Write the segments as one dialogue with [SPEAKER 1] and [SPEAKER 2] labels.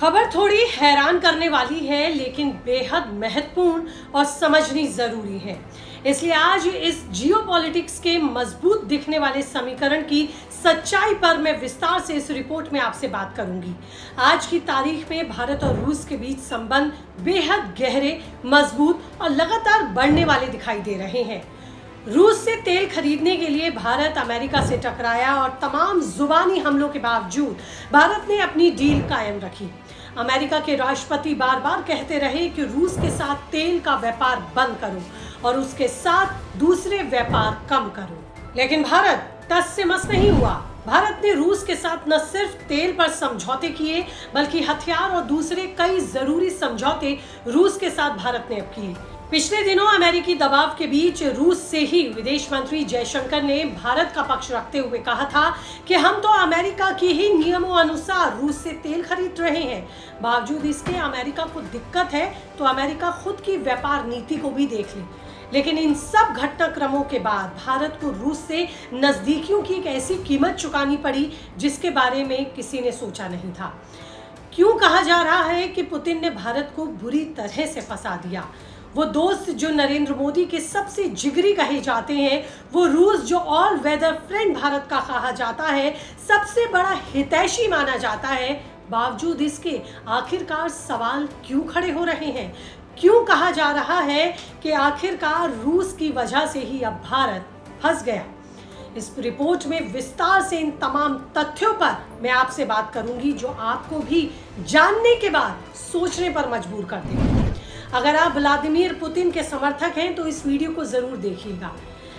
[SPEAKER 1] खबर थोड़ी हैरान करने वाली है, लेकिन बेहद महत्वपूर्ण और समझनी जरूरी है। इसलिए आज इस जियोपॉलिटिक्स के मजबूत दिखने वाले समीकरण की सच्चाई पर मैं विस्तार से इस रिपोर्ट में आपसे बात करूंगी। आज की तारीख में भारत और रूस के बीच संबंध बेहद गहरे, मजबूत और लगातार बढ़ने वाले दिखाई दे रहे हैं। रूस से तेल खरीदने के लिए भारत अमेरिका से टकराया और तमाम जुबानी हमलों के बावजूद भारत ने अपनी डील कायम रखी। अमेरिका के राष्ट्रपति बार बार कहते रहे कि रूस के साथ तेल का व्यापार बंद करो और उसके साथ दूसरे व्यापार कम करो, लेकिन भारत टस से मस नहीं हुआ। भारत ने रूस के साथ न सिर्फ तेल पर समझौते किए, बल्कि हथियार और दूसरे कई जरूरी समझौते रूस के साथ भारत ने अब किए। पिछले दिनों अमेरिकी दबाव के बीच रूस से ही विदेश मंत्री जयशंकर ने भारत का पक्ष रखते हुए कहा था कि हम तो अमेरिका के ही नियमों अनुसार रूस से तेल खरीद रहे हैं। बावजूद इसके अमेरिका को दिक्कत है तो अमेरिका खुद की व्यापार नीति को भी देख ले। लेकिन इन सब घटनाक्रमों के बाद भारत को रूस से नजदीकियों की एक ऐसी कीमत चुकानी पड़ी जिसके बारे में किसी ने सोचा नहीं था। क्यों कहा जा रहा है कि पुतिन ने भारत को बुरी तरह से फंसा दिया? वो दोस्त जो नरेंद्र मोदी के सबसे जिगरी कहे जाते हैं, वो रूस जो ऑल वेदर फ्रेंड भारत का कहा जाता है, सबसे बड़ा हितैषी माना जाता है, बावजूद इसके आखिरकार सवाल क्यों खड़े हो रहे हैं? क्यों कहा जा रहा है कि आखिरकार रूस की वजह से ही अब भारत फंस गया? इस रिपोर्ट में विस्तार से इन तमाम तथ्यों पर मैं आपसे बात करूंगी जो आपको भी जानने के बाद सोचने पर मजबूर कर देंगे। अगर आप व्लादिमीर पुतिन के समर्थक हैं तो इस वीडियो को जरूर देखिएगा।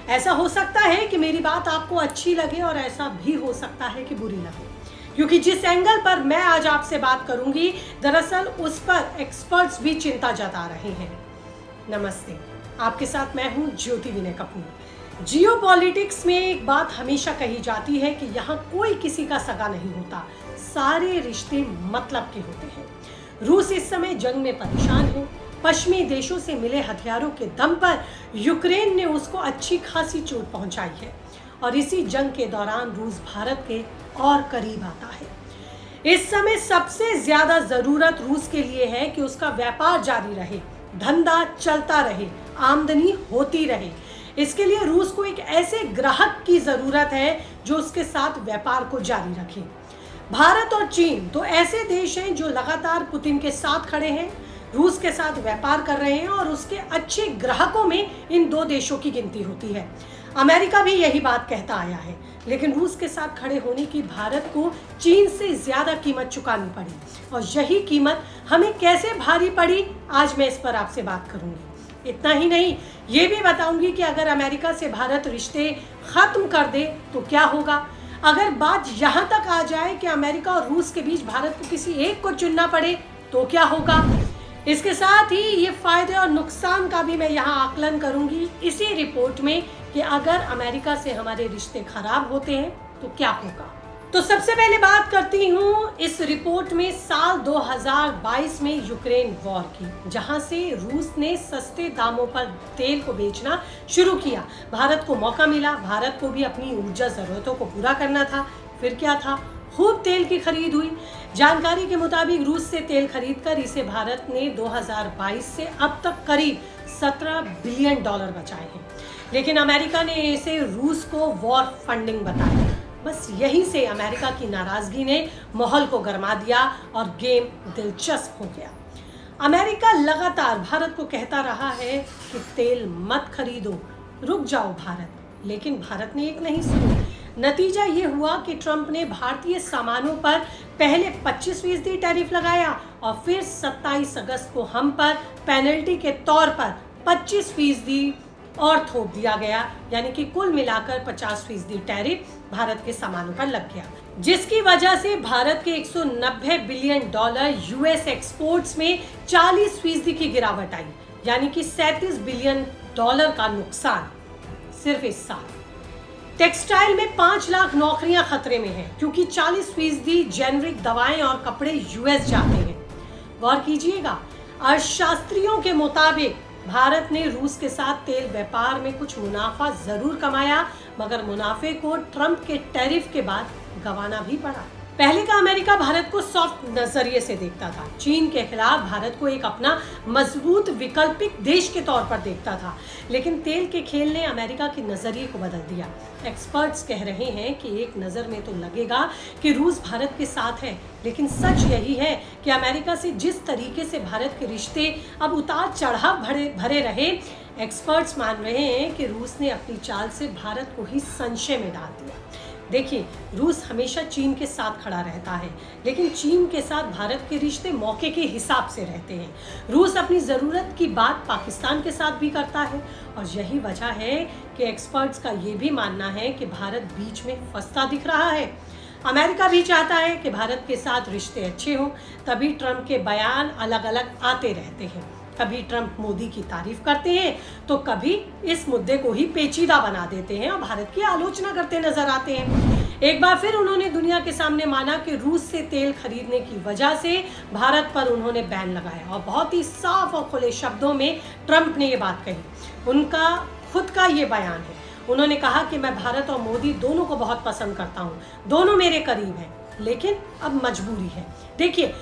[SPEAKER 1] ऐसा हो सकता है कि मेरी बात आपको अच्छी लगे और ऐसा भी हो सकता है कि बुरी लगे, क्योंकि जिस एंगल पर मैं आज आपसे बात करूंगी दरअसल उस पर एक्सपर्ट्स भी चिंता जता रहे हैं। नमस्ते, आपके साथ मैं हूं ज्योति विनय कपूर। जियोपॉलिटिक्स में एक बात हमेशा कही जाती है कि यहाँ कोई किसी का सगा नहीं होता, सारे रिश्ते मतलब के होते हैं। रूस इस समय जंग में परेशान है। पश्चिमी देशों से मिले हथियारों के दम पर यूक्रेन ने उसको अच्छी खासी चोट पहुंचाई है और इसी जंग के दौरान रूस भारत के और करीब आता है। इस समय सबसे ज्यादा जरूरत रूस के लिए है कि उसका व्यापार जारी रहे, धंधा चलता रहे, आमदनी होती रहे। इसके लिए रूस को एक ऐसे ग्राहक की जरूरत है जो उसके साथ व्यापार को जारी रखे। भारत और चीन तो ऐसे देश हैं जो लगातार पुतिन के साथ खड़े हैं, रूस के साथ व्यापार कर रहे हैं और उसके अच्छे ग्राहकों में इन दो देशों की गिनती होती है। अमेरिका भी यही बात कहता आया है, लेकिन रूस के साथ खड़े होने की भारत को चीन से ज्यादा कीमत चुकानी पड़ी और यही कीमत हमें कैसे भारी पड़ी, आज मैं इस पर आपसे बात करूंगी। इतना ही नहीं, ये भी बताऊंगी कि अगर अमेरिका से भारत रिश्ते खत्म कर दे तो क्या होगा। अगर बात यहाँ तक आ जाए कि अमेरिका और रूस के बीच भारत को किसी एक को चुनना पड़े तो क्या होगा। इसके साथ ही ये फायदे और नुकसान का भी मैं यहाँ आकलन करूंगी इसी रिपोर्ट में कि अगर अमेरिका से हमारे रिश्ते खराब होते हैं तो क्या होगा। तो सबसे पहले बात करती हूँ इस रिपोर्ट में साल 2022 में यूक्रेन वॉर की, जहां से रूस ने सस्ते दामों पर तेल को बेचना शुरू किया। भारत को मौका मिला, भारत को भी अपनी ऊर्जा जरूरतों को पूरा करना था। फिर क्या था, खूब तेल की खरीद हुई। जानकारी के मुताबिक रूस से तेल खरीदकर इसे भारत ने 2022 से अब तक करीब 17 बिलियन डॉलर बचाए हैं, लेकिन अमेरिका ने इसे रूस को वॉर फंडिंग बताया। बस यहीं से अमेरिका की नाराजगी ने माहौल को गरमा दिया और गेम दिलचस्प हो गया। अमेरिका लगातार भारत को कहता रहा है कि तेल मत खरीदो, रुक जाओ भारत, लेकिन भारत ने एक नहीं सुनी। नतीजा ये हुआ कि ट्रंप ने भारतीय सामानों पर पहले 25% टैरिफ लगाया और फिर 27 अगस्त को हम पर पेनल्टी के तौर पर 25% और थोप दिया गया, यानी कि कुल मिलाकर 50% टैरिफ भारत के सामानों पर लग गया, जिसकी वजह से भारत के 190 बिलियन डॉलर यूएस एक्सपोर्ट्स में 40% की गिरावट आई, यानी कि 37 बिलियन डॉलर का नुकसान सिर्फ इस साल। टेक्सटाइल में 5 लाख नौकरियां खतरे में हैं, क्योंकि 40% जेनरिक दवाएं और कपड़े यूएस जाते हैं। गौर कीजिएगा, अर्थशास्त्रियों के मुताबिक भारत ने रूस के साथ तेल व्यापार में कुछ मुनाफा जरूर कमाया, मगर मुनाफे को ट्रंप के टैरिफ के बाद गंवाना भी पड़ा। पहले का अमेरिका भारत को सॉफ्ट नजरिए से देखता था। चीन के खिलाफ भारत को एक अपना मजबूत वैकल्पिक देश के तौर पर देखता था, लेकिन तेल के खेल ने अमेरिका के नजरिए को बदल दिया। एक्सपर्ट्स कह रहे हैं कि एक नज़र में तो लगेगा कि रूस भारत के साथ है, लेकिन सच यही है कि अमेरिका से जिस तरीके से भारत के रिश्ते अब उतार चढ़ाव भरे रहे, एक्सपर्ट्स मान रहे हैं कि रूस ने अपनी चाल से भारत को ही संशय में डाल दिया। देखिए, रूस हमेशा चीन के साथ खड़ा रहता है, लेकिन चीन के साथ भारत के रिश्ते मौके के हिसाब से रहते हैं। रूस अपनी ज़रूरत की बात पाकिस्तान के साथ भी करता है, और यही वजह है कि एक्सपर्ट्स का ये भी मानना है कि भारत बीच में फंसता दिख रहा है। अमेरिका भी चाहता है कि भारत के साथ रिश्ते अच्छे हों, तभी ट्रंप के बयान अलग अलग आते रहते हैं। कभी ट्रंप मोदी की तारीफ करते हैं, तो कभी इस मुद्दे को ही पेचीदा बना देते हैं और भारत की आलोचना करते नजर आते हैं। एक बार फिर उन्होंने दुनिया के सामने माना कि रूस से तेल खरीदने की वजह से भारत पर उन्होंने बैन लगाया, और बहुत ही साफ और खुले शब्दों में ट्रंप ने ये बात कही। उनका खुद का ये बयान है। उन्होंने कहा कि मैं भारत और मोदी दोनों को बहुत पसंद करता हूँ, दोनों मेरे करीब हैं, लेकिन अब मजबूरी है। देखिए,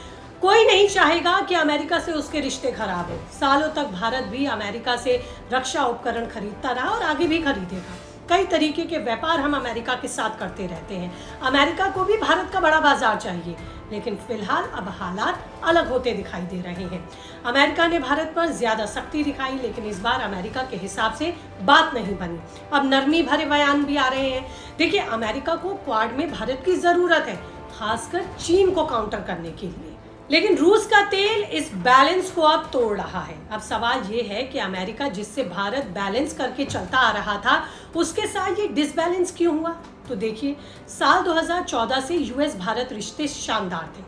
[SPEAKER 1] कोई नहीं चाहेगा कि अमेरिका से उसके रिश्ते खराब हो। सालों तक भारत भी अमेरिका से रक्षा उपकरण खरीदता रहा और आगे भी खरीदेगा। कई तरीके के व्यापार हम अमेरिका के साथ करते रहते हैं। अमेरिका को भी भारत का बड़ा बाजार चाहिए, लेकिन फिलहाल अब हालात अलग होते दिखाई दे रहे हैं। अमेरिका ने भारत पर ज्यादा सख्ती दिखाई, लेकिन इस बार अमेरिका के हिसाब से बात नहीं बनी। अब नरमी भरे बयान भी आ रहे हैं। देखिए, अमेरिका को क्वाड में भारत की जरूरत है, खासकर चीन को काउंटर करने के लिए, लेकिन रूस का तेल इस बैलेंस को अब तोड़ रहा है। अब सवाल ये है कि अमेरिका जिससे भारत बैलेंस करके चलता आ रहा था, उसके साथ ये डिसबैलेंस क्यों हुआ? तो देखिए, साल 2014 से यूएस भारत रिश्ते शानदार थे।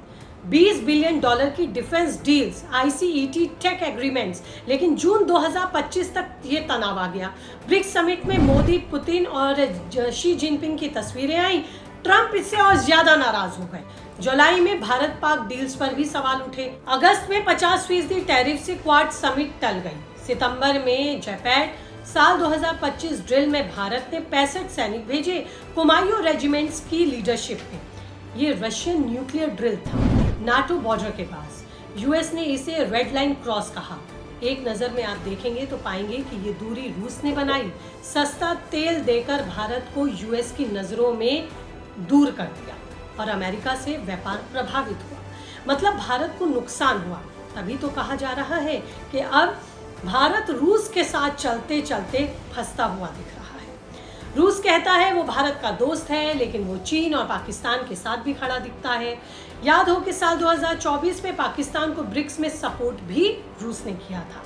[SPEAKER 1] $20 बिलियन की defence deals, ICET tech agreements, लेकिन जून 2025 तक ये तनाव आ गया। ब्रिक्स समिट में मोदी, पुतिन और शी जिनपिंग की तस्वीरें आई। ट्रंप इससे और ज्यादा नाराज हो गए। जुलाई में भारत पाक डील्स पर भी सवाल उठे। अगस्त में 50% टैरिफ से क्वाड समिट टल गई। सितंबर में जापान साल 2025 ड्रिल में भारत ने 65 सैनिक भेजे, कुमायूं रेजिमेंट्स की लीडरशिप में। ये रशियन न्यूक्लियर ड्रिल था, नाटो बॉर्डर के पास। यूएस ने इसे रेड लाइन क्रॉस कहा। एक नज़र में आप देखेंगे तो पाएंगे कि ये दूरी रूस ने बनाई। सस्ता तेल देकर भारत को यूएस की नज़रों में दूर कर दिया और अमेरिका से व्यापार प्रभावित हुआ, मतलब भारत को नुकसान हुआ। तभी तो कहा जा रहा है कि अब भारत रूस के साथ चलते चलते फंसता हुआ दिख रहा है। रूस कहता है वो भारत का दोस्त है, लेकिन वो चीन और पाकिस्तान के साथ भी खड़ा दिखता है। याद हो कि साल 2024 में पाकिस्तान को ब्रिक्स में सपोर्ट भी रूस ने किया था।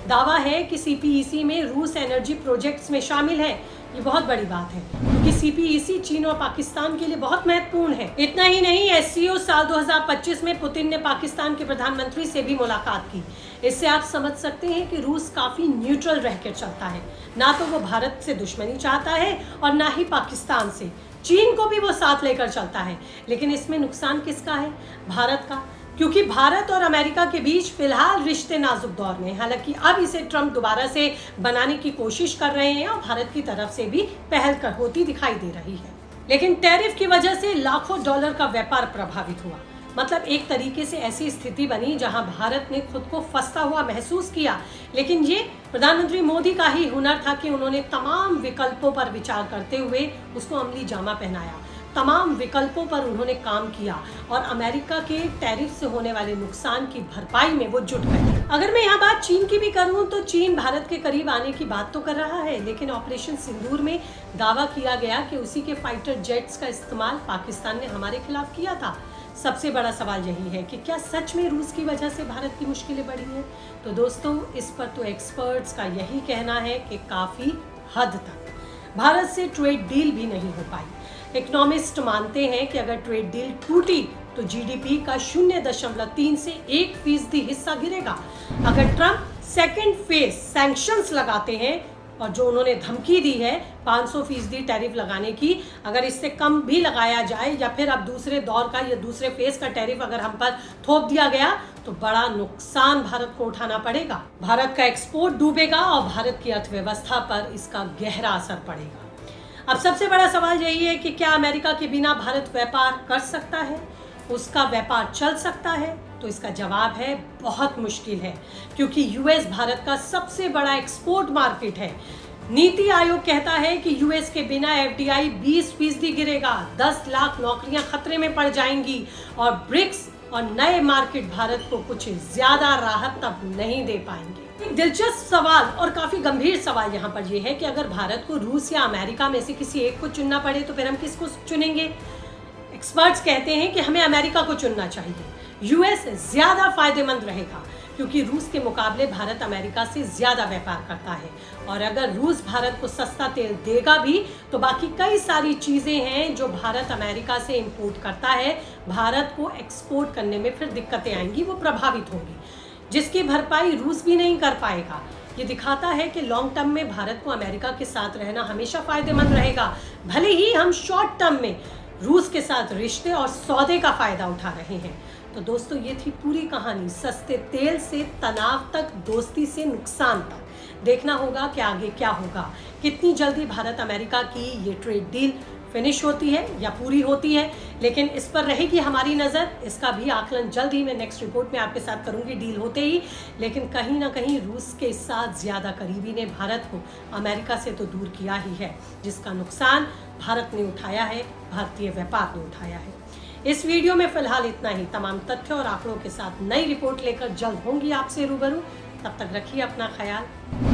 [SPEAKER 1] दावा है कि CPEC में रूस एनर्जी प्रोजेक्ट्स में शामिल है। ये बहुत बड़ी बात है, क्योंकि CPEC चीन और पाकिस्तान के लिए बहुत महत्वपूर्ण है। इतना ही नहीं, SCO साल 2025 में पुतिन ने पाकिस्तान के प्रधानमंत्री से भी मुलाकात की। इससे आप समझ सकते हैं कि रूस काफी न्यूट्रल रहकर चलता है। ना तो वो भारत से दुश्मनी चाहता है और ना ही पाकिस्तान से। चीन को भी वो साथ लेकर चलता है, लेकिन इसमें नुकसान किसका है? भारत का, क्योंकि भारत और अमेरिका के बीच फिलहाल रिश्ते नाजुक दौर में। हालांकि अब इसे ट्रंप दोबारा से बनाने की कोशिश कर रहे हैं और भारत की तरफ से भी पहल होती दिखाई दे रही है। लेकिन टैरिफ की वजह से लाखों डॉलर का व्यापार प्रभावित हुआ। मतलब एक तरीके से ऐसी स्थिति बनी जहां भारत ने खुद को फंसता हुआ महसूस किया। लेकिन ये प्रधानमंत्री मोदी का ही हुनर था कि उन्होंने तमाम विकल्पों पर विचार करते हुए उसको अमली जामा पहनाया। तमाम विकल्पों पर उन्होंने काम किया और अमेरिका के टैरिफ से होने वाले नुकसान की भरपाई में वो जुट गए। अगर मैं यहाँ बात चीन की भी करूँ तो चीन भारत के करीब आने की बात तो कर रहा है, लेकिन ऑपरेशन सिंदूर में दावा किया गया कि उसी के फाइटर जेट्स का इस्तेमाल पाकिस्तान ने हमारे खिलाफ किया था। सबसे बड़ा सवाल यही है कि क्या सच में रूस की वजह से भारत की मुश्किलें बढ़ी हैं? तो दोस्तों, इस पर तो एक्सपर्ट्स का यही कहना है कि काफ़ी हद तक भारत से ट्रेड डील भी नहीं हो पाई। इकोनॉमिस्ट मानते हैं कि अगर ट्रेड डील टूटी तो GDP का 0.3 से 1% हिस्सा गिरेगा। अगर ट्रंप सेकेंड फेज सैंक्शंस लगाते हैं और जो उन्होंने धमकी दी है 500% टैरिफ लगाने की, अगर इससे कम भी लगाया जाए या फिर अब दूसरे दौर का या दूसरे फेज का टैरिफ अगर हम पर थोप दिया गया तो बड़ा नुकसान भारत को उठाना पड़ेगा। भारत का एक्सपोर्ट डूबेगा और भारत की अर्थव्यवस्था पर इसका गहरा असर पड़ेगा। अब सबसे बड़ा सवाल यही है कि क्या अमेरिका के बिना भारत व्यापार कर सकता है? उसका व्यापार चल सकता है? तो इसका जवाब है बहुत मुश्किल है, क्योंकि यूएस भारत का सबसे बड़ा एक्सपोर्ट मार्केट है। नीति आयोग कहता है कि यूएस के बिना एफडीआई 20% गिरेगा, 10 लाख नौकरियां खतरे में पड़ जाएंगी और ब्रिक्स और नए मार्केट भारत को कुछ ज्यादा राहत तब नहीं दे पाएंगे। एक दिलचस्प सवाल और काफी गंभीर सवाल यहाँ पर यह है कि अगर भारत को रूस या अमेरिका में से किसी एक को चुनना पड़े तो फिर हम किसको चुनेंगे? एक्सपर्ट्स कहते हैं कि हमें अमेरिका को चुनना चाहिए। यूएस ज्यादा फायदेमंद रहेगा, क्योंकि रूस के मुकाबले भारत अमेरिका से ज्यादा व्यापार करता है, और अगर रूस भारत को सस्ता तेल देगा भी तो बाकी कई सारी चीजें हैं जो भारत अमेरिका से इंपोर्ट करता है, भारत को एक्सपोर्ट करने में फिर दिक्कतें आएंगी, वो प्रभावित होंगी, जिसकी भरपाई रूस भी नहीं कर पाएगा। ये दिखाता है कि लॉन्ग टर्म में भारत को अमेरिका के साथ रहना हमेशा फायदेमंद रहेगा, भले ही हम शॉर्ट टर्म में रूस के साथ रिश्ते और सौदे का फायदा उठा रहे हैं। तो दोस्तों, ये थी पूरी कहानी, सस्ते तेल से तनाव तक, दोस्ती से नुकसान तक। देखना होगा कि आगे क्या होगा, कितनी जल्दी भारत अमेरिका की ये ट्रेड डील फिनिश होती है या पूरी होती है, लेकिन इस पर रहेगी हमारी नज़र। इसका भी आकलन जल्द ही मैं नेक्स्ट रिपोर्ट में आपके साथ करूंगी डील होते ही। लेकिन कहीं ना कहीं रूस के साथ ज़्यादा करीबी ने भारत को अमेरिका से तो दूर किया ही है, जिसका नुकसान भारत ने उठाया है, भारतीय व्यापार ने उठाया है। इस वीडियो में फिलहाल इतना ही। तमाम तथ्य और आंकड़ों के साथ नई रिपोर्ट लेकर जल्द होंगी आपसे रूबरू। तब तक रखिए अपना ख्याल।